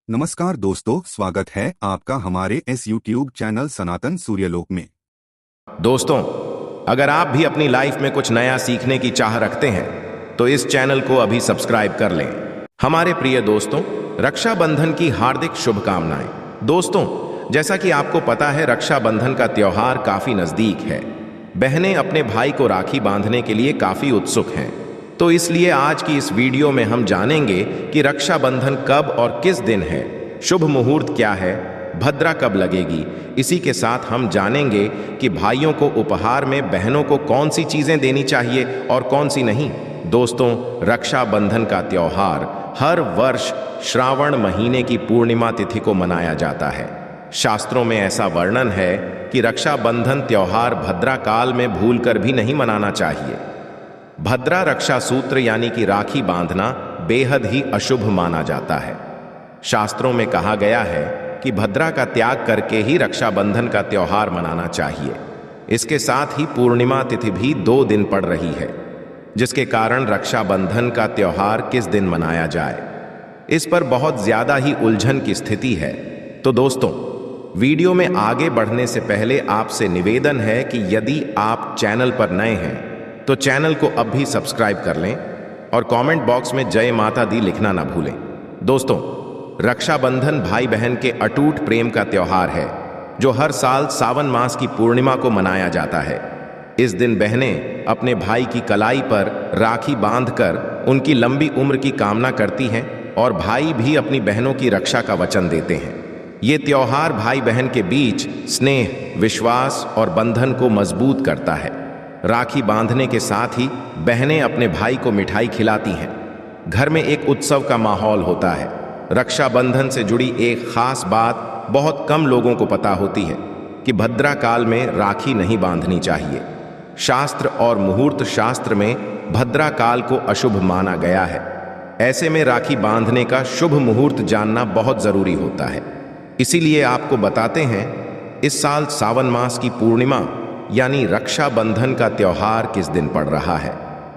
नमस्कार दोस्तों, स्वागत है आपका हमारे इस YouTube चैनल सनातन सूर्यलोक में। दोस्तों, अगर आप भी अपनी लाइफ में कुछ नया सीखने की चाह रखते हैं तो इस चैनल को अभी सब्सक्राइब कर लें। हमारे प्रिय दोस्तों, रक्षाबंधन की हार्दिक शुभकामनाएं। दोस्तों, जैसा कि आपको पता है, रक्षाबंधन का त्योहार काफी नजदीक है। बहनें अपने भाई को राखी बांधने के लिए काफी उत्सुक हैं। तो इसलिए आज की इस वीडियो में हम जानेंगे कि रक्षाबंधन कब और किस दिन है, शुभ मुहूर्त क्या है, भद्रा कब लगेगी। इसी के साथ हम जानेंगे कि भाइयों को उपहार में बहनों को कौन सी चीजें देनी चाहिए और कौन सी नहीं। दोस्तों, रक्षाबंधन का त्योहार हर वर्ष श्रावण महीने की पूर्णिमा तिथि को मनाया जाता है। शास्त्रों में ऐसा वर्णन है कि रक्षाबंधन त्योहार भद्रा काल में भूलकर भी नहीं मनाना चाहिए। भद्रा रक्षा सूत्र यानी कि राखी बांधना बेहद ही अशुभ माना जाता है। शास्त्रों में कहा गया है कि भद्रा का त्याग करके ही रक्षाबंधन का त्योहार मनाना चाहिए। इसके साथ ही पूर्णिमा तिथि भी 2 दिन पड़ रही है, जिसके कारण रक्षाबंधन का त्योहार किस दिन मनाया जाए, इस पर बहुत ज्यादा ही उलझन की स्थिति है। तो दोस्तों, वीडियो में आगे बढ़ने से पहले आपसे निवेदन है कि यदि आप चैनल पर नए हैं तो चैनल को अब भी सब्सक्राइब कर लें और कमेंट बॉक्स में जय माता दी लिखना ना भूलें। दोस्तों, रक्षाबंधन भाई बहन के अटूट प्रेम का त्योहार है जो हर साल सावन मास की पूर्णिमा को मनाया जाता है। इस दिन बहनें अपने भाई की कलाई पर राखी बांधकर उनकी लंबी उम्र की कामना करती हैं और भाई भी अपनी बहनों की रक्षा का वचन देते हैं। ये त्योहार भाई बहन के बीच स्नेह, विश्वास और बंधन को मजबूत करता है। राखी बांधने के साथ ही बहनें अपने भाई को मिठाई खिलाती हैं। घर में एक उत्सव का माहौल होता है। रक्षाबंधन से जुड़ी एक खास बात बहुत कम लोगों को पता होती है कि भद्रा काल में राखी नहीं बांधनी चाहिए। शास्त्र और मुहूर्त शास्त्र में भद्रा काल को अशुभ माना गया है। ऐसे में राखी बांधने का शुभ मुहूर्त जानना बहुत जरूरी होता है। इसीलिए आपको बताते हैं, इस साल सावन मास की पूर्णिमा यानी रक्षाबंधन का त्योहार किस दिन पड़ रहा है।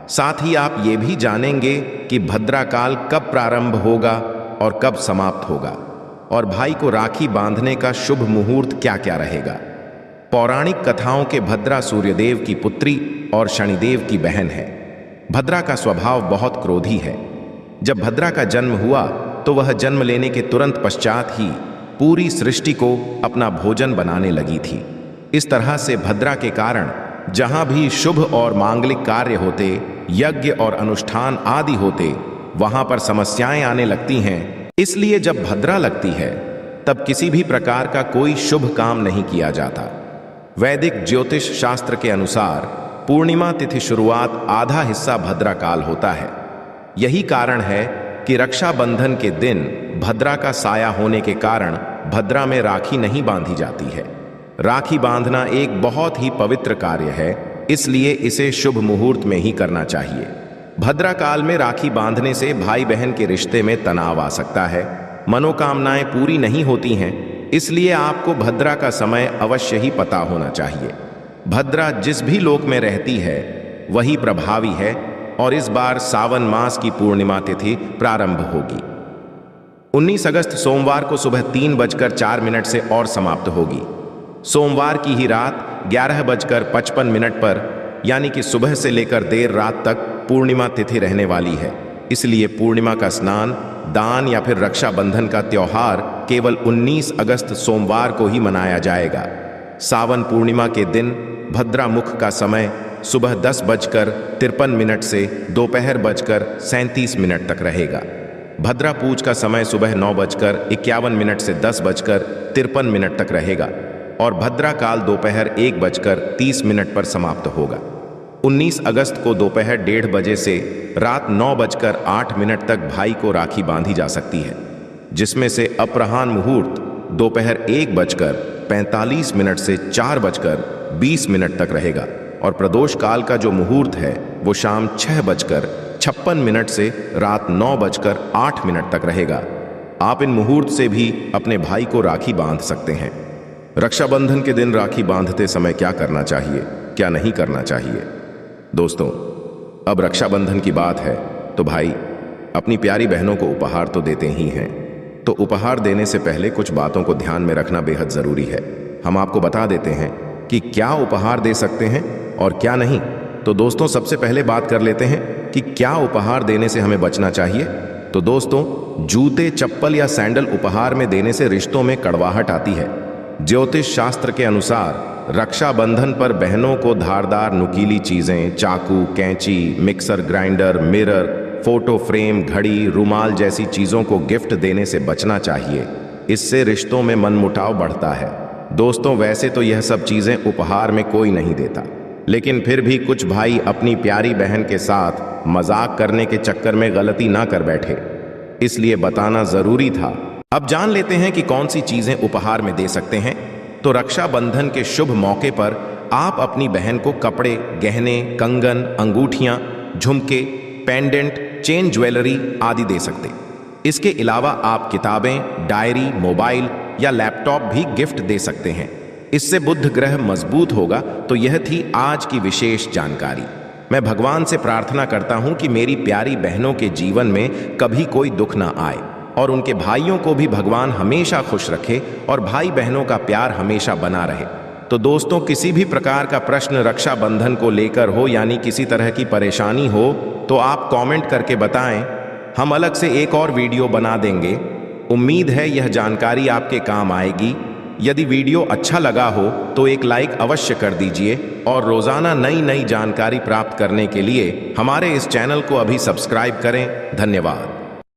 साथ ही आप ये भी जानेंगे कि भद्रा काल कब प्रारंभ होगा और कब समाप्त होगा, और भाई को राखी बांधने का शुभ मुहूर्त क्या क्या रहेगा। पौराणिक कथाओं के भद्रा सूर्यदेव की पुत्री और शनिदेव की बहन है। भद्रा का स्वभाव बहुत क्रोधी है। जब भद्रा का जन्म हुआ तो वह जन्म लेने के तुरंत पश्चात ही पूरी सृष्टि को अपना भोजन बनाने लगी थी। इस तरह से भद्रा के कारण जहां भी शुभ और मांगलिक कार्य होते, यज्ञ और अनुष्ठान आदि होते, वहां पर समस्याएं आने लगती हैं। इसलिए जब भद्रा लगती है तब किसी भी प्रकार का कोई शुभ काम नहीं किया जाता। वैदिक ज्योतिष शास्त्र के अनुसार पूर्णिमा तिथि शुरुआत आधा हिस्सा भद्रा काल होता है। यही कारण है कि रक्षाबंधन के दिन भद्रा का साया होने के कारण भद्रा में राखी नहीं बांधी जाती है। राखी बांधना एक बहुत ही पवित्र कार्य है, इसलिए इसे शुभ मुहूर्त में ही करना चाहिए। भद्रा काल में राखी बांधने से भाई बहन के रिश्ते में तनाव आ सकता है, मनोकामनाएं पूरी नहीं होती हैं। इसलिए आपको भद्रा का समय अवश्य ही पता होना चाहिए। भद्रा जिस भी लोक में रहती है वही प्रभावी है, और इस बार सावन मास की पूर्णिमा तिथि प्रारंभ होगी 19 अगस्त सोमवार को सुबह 3:04 से और समाप्त होगी। सोमवार की ही रात 11:55 पर यानी कि सुबह से लेकर देर रात तक पूर्णिमा तिथि रहने वाली है। इसलिए पूर्णिमा का स्नान, दान या फिर रक्षाबंधन का त्योहार केवल 19 अगस्त सोमवार को ही मनाया जाएगा। सावन पूर्णिमा के दिन भद्रा मुख का समय सुबह 10:53 से दोपहर 37:37 तक रहेगा। भद्रा पूज का समय सुबह 9:51 से 10:53 तक रहेगा और भद्रा काल दोपहर 1:30 पर समाप्त होगा। 19 अगस्त को दोपहर 1:30 बजे से रात 9:08 तक भाई को राखी बांधी जा सकती है, जिसमें से अपराह्न मुहूर्त दोपहर 1:45 से 4:20 तक रहेगा, और प्रदोष काल का जो मुहूर्त है वो शाम 6:56 से रात 9:08 तक रहेगा। आप इन मुहूर्त से भी अपने भाई को राखी बांध सकते हैं। रक्षाबंधन के दिन राखी बांधते समय क्या करना चाहिए, क्या नहीं करना चाहिए। दोस्तों, अब रक्षाबंधन की बात है तो भाई अपनी प्यारी बहनों को उपहार तो देते ही हैं, तो तो उपहार देने से पहले कुछ बातों को ध्यान में रखना बेहद जरूरी है। हम आपको बता देते हैं कि क्या उपहार दे सकते हैं और क्या नहीं। तो दोस्तों, सबसे पहले बात कर लेते हैं कि क्या उपहार देने से हमें बचना चाहिए। तो दोस्तों, जूते, चप्पल या सैंडल उपहार में देने से रिश्तों में कड़वाहट आती है। ज्योतिष शास्त्र के अनुसार रक्षाबंधन पर बहनों को धारदार नुकीली चीजें, चाकू, कैंची, mixer grinder, mirror, photo frame, घड़ी, रुमाल जैसी चीजों को गिफ्ट देने से बचना चाहिए। इससे रिश्तों में मनमुटाव बढ़ता है। दोस्तों, वैसे तो यह सब चीजें उपहार में कोई नहीं देता, लेकिन फिर भी कुछ भाई अपनी प्यारी बहन के साथ मजाक करने के चक्कर में गलती ना कर बैठे, इसलिए बताना जरूरी था। अब जान लेते हैं कि कौन सी चीजें उपहार में दे सकते हैं। तो रक्षाबंधन के शुभ मौके पर आप अपनी बहन को कपड़े, गहने, कंगन, अंगूठियां, झुमके, पेंडेंट, चेन ज्वेलरी आदि दे सकते। इसके अलावा आप किताबें, डायरी, मोबाइल या लैपटॉप भी गिफ्ट दे सकते हैं। इससे बुध ग्रह मजबूत होगा। तो यह थी आज की विशेष जानकारी। मैं भगवान से प्रार्थना करता हूं कि मेरी प्यारी बहनों के जीवन में कभी कोई दुख ना आए और उनके भाइयों को भी भगवान हमेशा खुश रखे और भाई बहनों का प्यार हमेशा बना रहे। तो दोस्तों, किसी भी प्रकार का प्रश्न रक्षाबंधन को लेकर हो, यानी किसी तरह की परेशानी हो, तो आप कमेंट करके बताएं। हम अलग से एक और वीडियो बना देंगे। उम्मीद है यह जानकारी आपके काम आएगी। यदि वीडियो अच्छा लगा हो तो एक लाइक अवश्य कर दीजिए और रोजाना नई नई जानकारी प्राप्त करने के लिए हमारे इस चैनल को अभी सब्सक्राइब करें। धन्यवाद।